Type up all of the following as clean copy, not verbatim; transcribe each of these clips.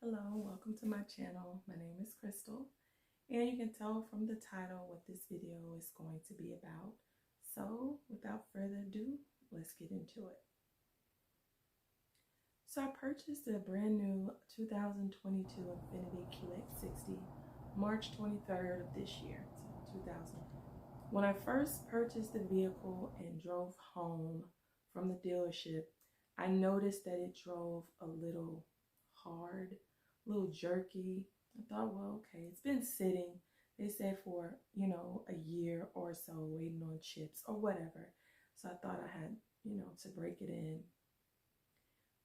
Hello, welcome to my channel. My name is Crystal, and you can tell from the title what this video is going to be about. So without further ado, let's get into it. So I purchased a brand new 2022 Infiniti QX60 March 23rd of this year, so 2000. When I first purchased the vehicle and drove home from the dealership, I noticed that it drove a little hard, a little jerky. I thought, well, okay, it's been sitting, they said, for, a year or so, waiting on chips or whatever. So I thought I had, to break it in.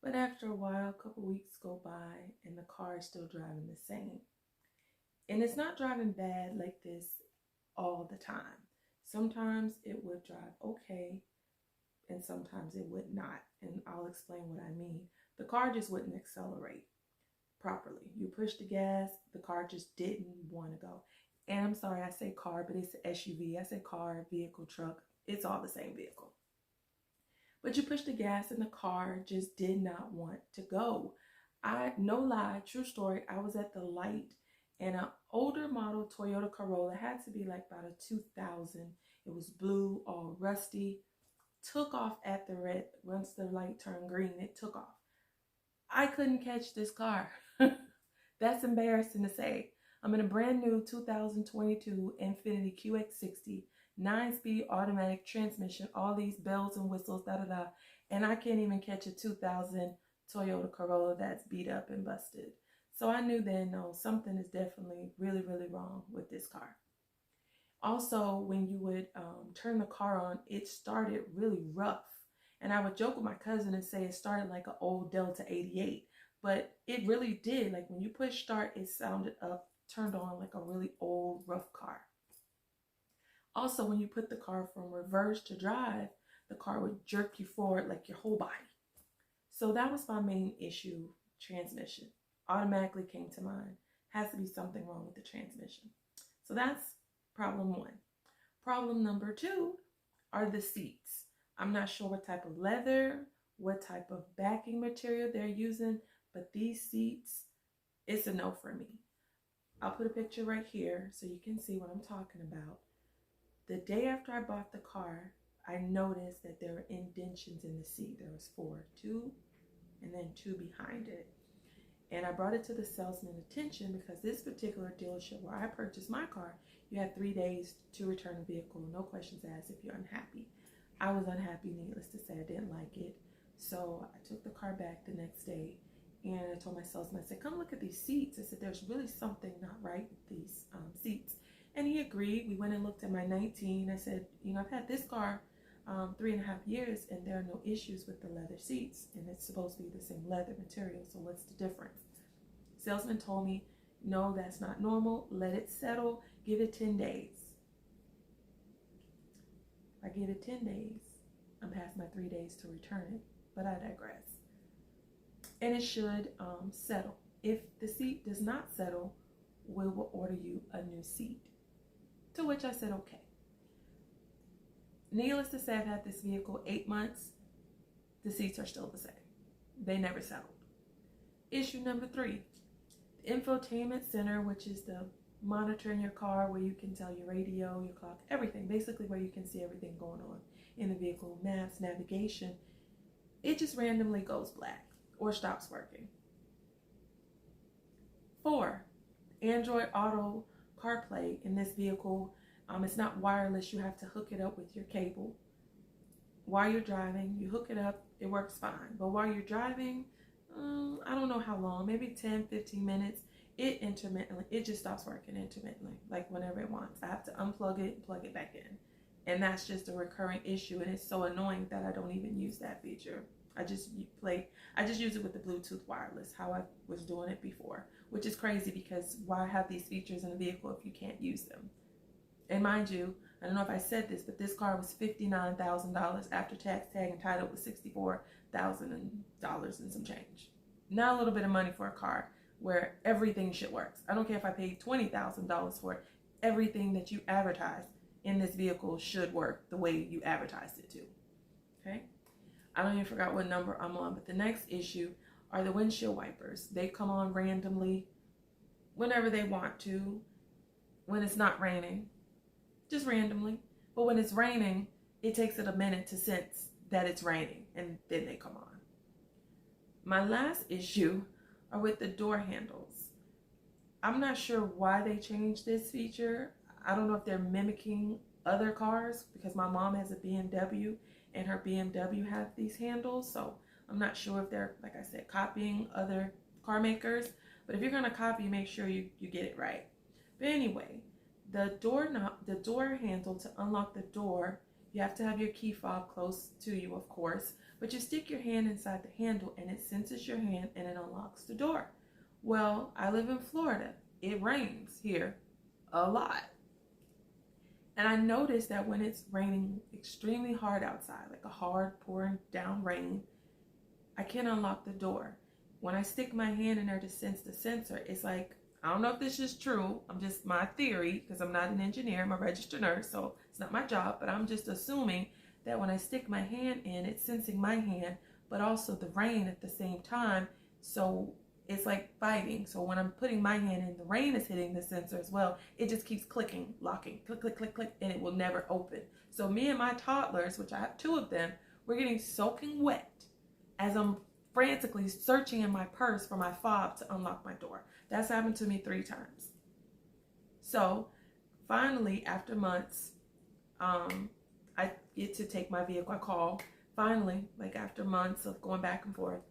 But after a while, a couple weeks go by and the car is still driving the same. And it's not driving bad like this all the time. Sometimes it would drive okay and sometimes it would not. And I'll explain what I mean. The car just wouldn't accelerate properly. You push the gas, the car just didn't want to go. And I'm sorry, I say car, but it's an SUV. I say car, vehicle, truck. It's all the same vehicle. But you push the gas and the car just did not want to go. No lie, true story, I was at the light and an older model Toyota Corolla, had to be like about a 2000. It was blue, all rusty, took off at the red. Once the light turned green, it took off. I couldn't catch this car. That's embarrassing to say. I'm in a brand new 2022 Infiniti QX60, 9-speed automatic transmission, all these bells and whistles, and I can't even catch a 2000 Toyota Corolla that's beat up and busted. So I knew then, no, something is definitely really, really wrong with this car. Also, when you would turn the car on, it started really rough. And I would joke with my cousin and say it started like an old Delta 88. But it really did. Like when you push start, it sounded turned on like a really old, rough car. Also, when you put the car from reverse to drive, the car would jerk you forward like your whole body. So that was my main issue, transmission. Automatically came to mind. Has to be something wrong with the transmission. So that's problem one. Problem number two are the seats. I'm not sure what type of leather, what type of backing material they're using, but these seats, it's a no for me. I'll put a picture right here so you can see what I'm talking about. The day after I bought the car, I noticed that there were indentions in the seat. There was 4, 2, and then 2 behind it. And I brought it to the salesman's attention because this particular dealership where I purchased my car, you had 3 days to return the vehicle, no questions asked if you're unhappy. I was unhappy, needless to say. I didn't like it. So I took the car back the next day and I told my salesman, I said, come look at these seats. I said, there's really something not right with these seats. And he agreed. We went and looked at my 19. I said, I've had this car 3.5 years and there are no issues with the leather seats. And it's supposed to be the same leather material. So what's the difference? Salesman told me, no, that's not normal. Let it settle. Give it 10 days. I give it 10 days. I'm past my 3 days to return it, but I digress. And it should settle. If the seat does not settle, we will order you a new seat. To which I said, okay. Needless to say, I've had this vehicle 8 months. The seats are still the same. They never settled. Issue number 3, the infotainment center, which is the monitoring your car where you can tell your radio, your clock, everything, basically where you can see everything going on in the vehicle, maps, navigation, it just randomly goes black or stops working. 4, Android Auto CarPlay in this vehicle, it's not wireless. You have to hook it up with your cable. While you're driving, you hook it up, it works fine. But while you're driving, I don't know how long, maybe 10, 15 minutes, it just stops working intermittently, like whenever it wants. I have to unplug it and plug it back in. And that's just a recurring issue, and it's so annoying that I don't even use that feature. I just use it with the Bluetooth wireless, how I was doing it before, which is crazy because why have these features in the vehicle if you can't use them? And mind you, I don't know if I said this, but this car was $59,000 after tax, tag, and title was $64,000 and some change. Not a little bit of money for a car where everything shit works. I don't care if I paid $20,000 for it. Everything that you advertise in this vehicle should work the way you advertised it to. Okay? I don't even forgot what number I'm on, but the next issue are the windshield wipers. They come on randomly whenever they want to, when it's not raining, just randomly. But when it's raining, it takes it a minute to sense that it's raining, and then they come on. My last issue are with the door handles. I'm not sure why they changed this feature. I don't know if they're mimicking other cars, because my mom has a BMW and her BMW have these handles. So I'm not sure if they're, like I said, copying other car makers. But if you're going to copy, make sure you get it right. But anyway, the door handle to unlock the door, you have to have your key fob close to you, of course. But you stick your hand inside the handle and it senses your hand and it unlocks the door. Well, I live in Florida. It rains here a lot. And I noticed that when it's raining extremely hard outside, like a hard pouring down rain, I can't unlock the door. When I stick my hand in there to sense the sensor, it's like, I don't know if this is true. I'm just my theory, because I'm not an engineer. I'm a registered nurse, so it's not my job. But I'm just assuming that when I stick my hand in, it's sensing my hand, but also the rain at the same time. So it's like fighting. So when I'm putting my hand in, the rain is hitting the sensor as well. It just keeps clicking, locking, click, click, click, click, and it will never open. So me and my toddlers, which I have 2 of them, we're getting soaking wet as I'm frantically searching in my purse for my fob to unlock my door. That's happened to me 3 times. So finally, after months, I get to take my vehicle. I call finally, like after months of going back and forth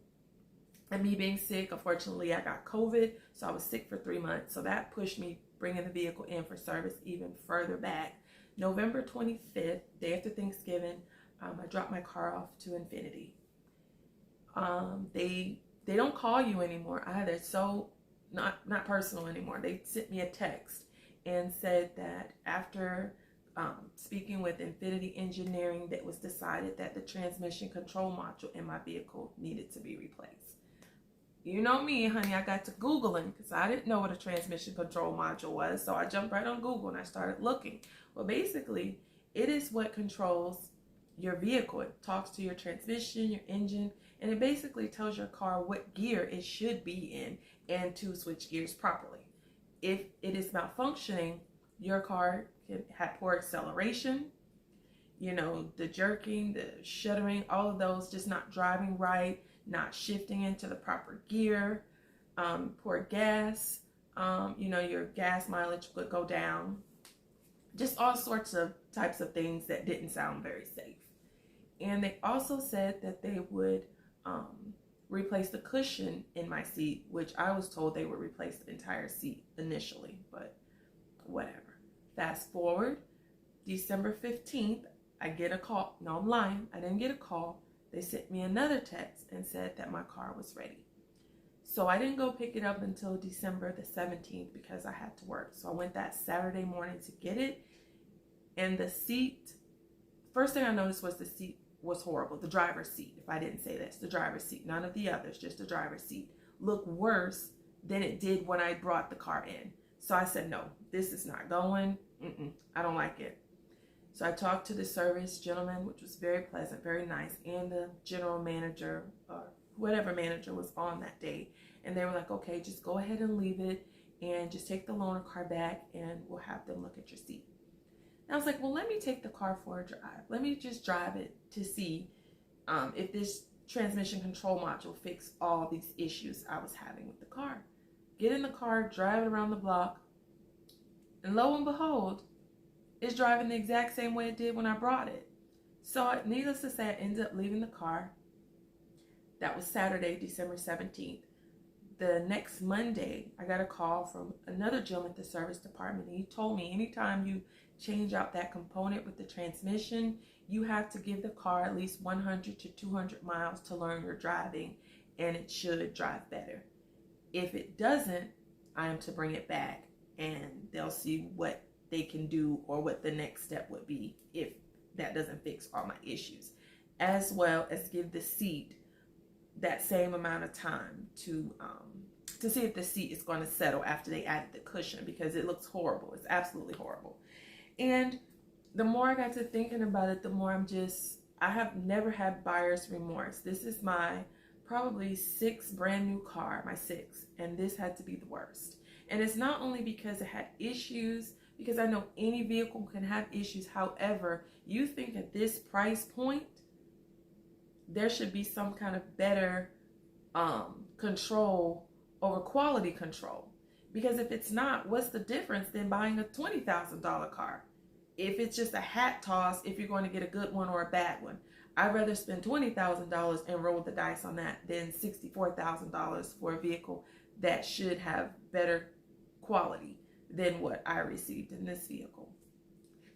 and me being sick. Unfortunately, I got COVID, so I was sick for 3 months. So that pushed me bringing the vehicle in for service even further back. November 25th, day after Thanksgiving, I dropped my car off to Infiniti. They don't call you anymore either. So not personal anymore. They sent me a text and said that after speaking with Infiniti Engineering, that was decided that the transmission control module in my vehicle needed to be replaced. You know me, honey, I got to Googling because I didn't know what a transmission control module was. So I jumped right on Google and I started looking. Well, basically, it is what controls your vehicle. It talks to your transmission, your engine, and it basically tells your car what gear it should be in and to switch gears properly. If it is malfunctioning, your car can have poor acceleration, you know, the jerking, the shuddering, all of those, just not driving right, not shifting into the proper gear, poor gas, you know, your gas mileage would go down, just all sorts of types of things that didn't sound very safe. And they also said that they would replace the cushion in my seat, which I was told they would replace the entire seat initially, but whatever. Fast forward, December 15th, I get a call. No, I'm lying. I didn't get a call. They sent me another text and said that my car was ready. So I didn't go pick it up until December the 17th because I had to work. So I went that Saturday morning to get it. And the seat, first thing I noticed was the seat was horrible. The driver's seat, if I didn't say this, the driver's seat, none of the others, just the driver's seat, looked worse than it did when I brought the car in. So I said, no, this is not going. I don't like it. So I talked to the service gentleman, which was very pleasant, very nice, and the general manager, or whatever manager was on that day. And they were like, okay, just go ahead and leave it and just take the loaner car back and we'll have them look at your seat. And I was like, well, let me take the car for a drive. Let me just drive it to see if this transmission control module fixed all these issues I was having with the car. Get in the car, drive it around the block, and lo and behold, it's driving the exact same way it did when I brought it. So needless to say, I ended up leaving the car. That was Saturday, December 17th. The next Monday, I got a call from another gentleman at the service department. And he told me anytime you change out that component with the transmission, you have to give the car at least 100 to 200 miles to learn your driving, and it should drive better. If it doesn't, I am to bring it back and they'll see what they can do or what the next step would be if that doesn't fix all my issues, as well as give the seat that same amount of time to see if the seat is going to settle after they added the cushion, because it looks horrible. It's absolutely horrible. And the more I got to thinking about it, the more I have never had buyer's remorse. This is my probably 6 brand new car, my 6, and this had to be the worst. And it's not only because it had issues, because I know any vehicle can have issues. However, you think at this price point, there should be some kind of better control over quality control. Because if it's not, what's the difference than buying a $20,000 car? If it's just a hat toss, if you're going to get a good one or a bad one, I'd rather spend $20,000 and roll the dice on that than $64,000 for a vehicle that should have better quality than what I received in this vehicle.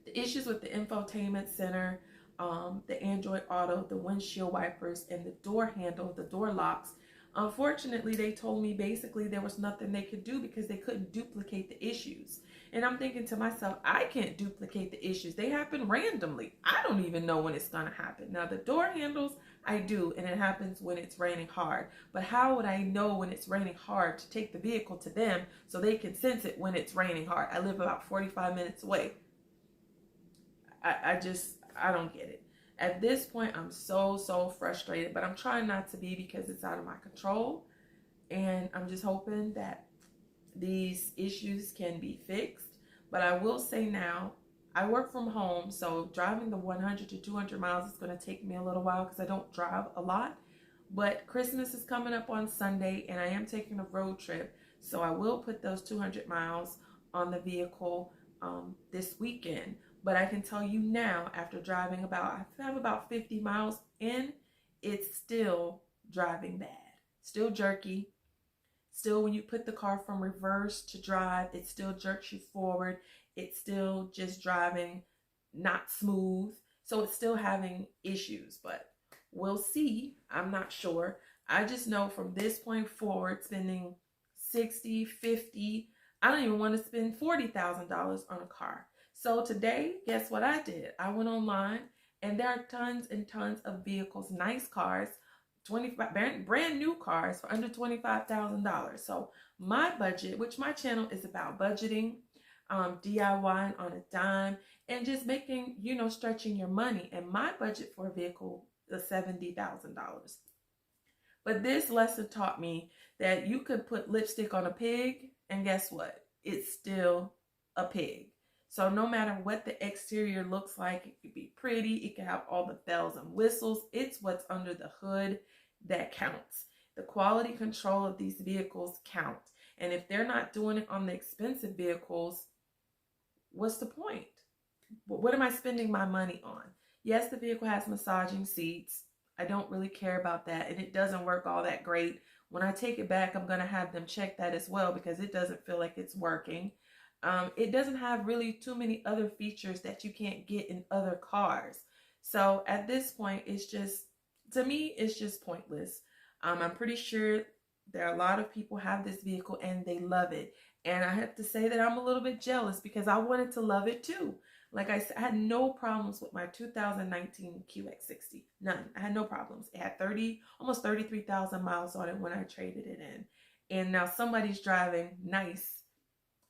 The issues with the infotainment center, the Android Auto, the windshield wipers, and the door handle, the door locks. Unfortunately, they told me basically there was nothing they could do because they couldn't duplicate the issues. And I'm thinking to myself, I can't duplicate the issues. They happen randomly. I don't even know when it's going to happen. Now, the door handles, I do, and it happens when it's raining hard. But how would I know when it's raining hard to take the vehicle to them so they can sense it when it's raining hard? I live about 45 minutes away. I don't get it. At this point, I'm so frustrated, but I'm trying not to be because it's out of my control. And I'm just hoping that these issues can be fixed. But I will say now, I work from home, so driving the 100 to 200 miles is going to take me a little while because I don't drive a lot. But Christmas is coming up on Sunday, and I am taking a road trip, so I will put those 200 miles on the vehicle this weekend. But I can tell you now, after driving I have about 50 miles in, it's still driving bad. Still jerky. Still, when you put the car from reverse to drive, it still jerks you forward. It's still just driving not smooth. So it's still having issues, but we'll see. I'm not sure. I just know from this point forward, spending $60, $50, I don't even want to spend $40,000 on a car. So today, guess what I did? I went online, and there are tons and tons of vehicles, nice cars, brand new cars for under $25,000. So my budget, which my channel is about budgeting, DIY on a dime, and just making, stretching your money. And my budget for a vehicle is $70,000. But this lesson taught me that you could put lipstick on a pig, and guess what? It's still a pig. So no matter what the exterior looks like, it could be pretty, it can have all the bells and whistles. It's what's under the hood that counts. The quality control of these vehicles count. And if they're not doing it on the expensive vehicles, what's the point? What am I spending my money on? Yes, the vehicle has massaging seats. I don't really care about that, and it doesn't work all that great. When I take it back, I'm going to have them check that as well because it doesn't feel like it's working. It doesn't have really too many other features that you can't get in other cars. So at this point, to me, it's just pointless. I'm pretty sure there are a lot of people have this vehicle and they love it. And I have to say that I'm a little bit jealous because I wanted to love it too. Like I said, I had no problems with my 2019 QX60. None. I had no problems. It had almost 33,000 miles on it when I traded it in. And now somebody's driving nice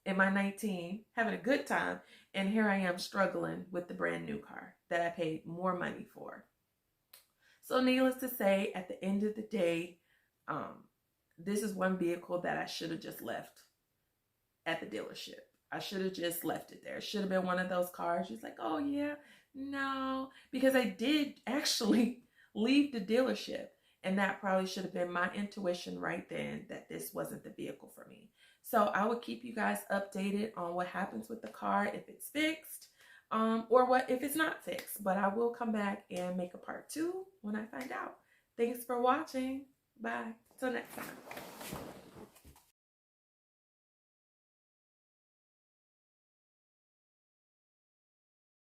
in my 19, having a good time, and here I am struggling with the brand new car that I paid more money for. So needless to say, at the end of the day, this is one vehicle that I should have just left at the dealership. I should have just left it there. It should have been one of those cars. She's like, oh yeah, no, because I did actually leave the dealership, and that probably should have been my intuition right then that this wasn't the vehicle for me. So I will keep you guys updated on what happens with the car, if it's fixed, or what if it's not fixed. But I will come back and make a part 2 when I find out. Thanks for watching. Bye. Till next time.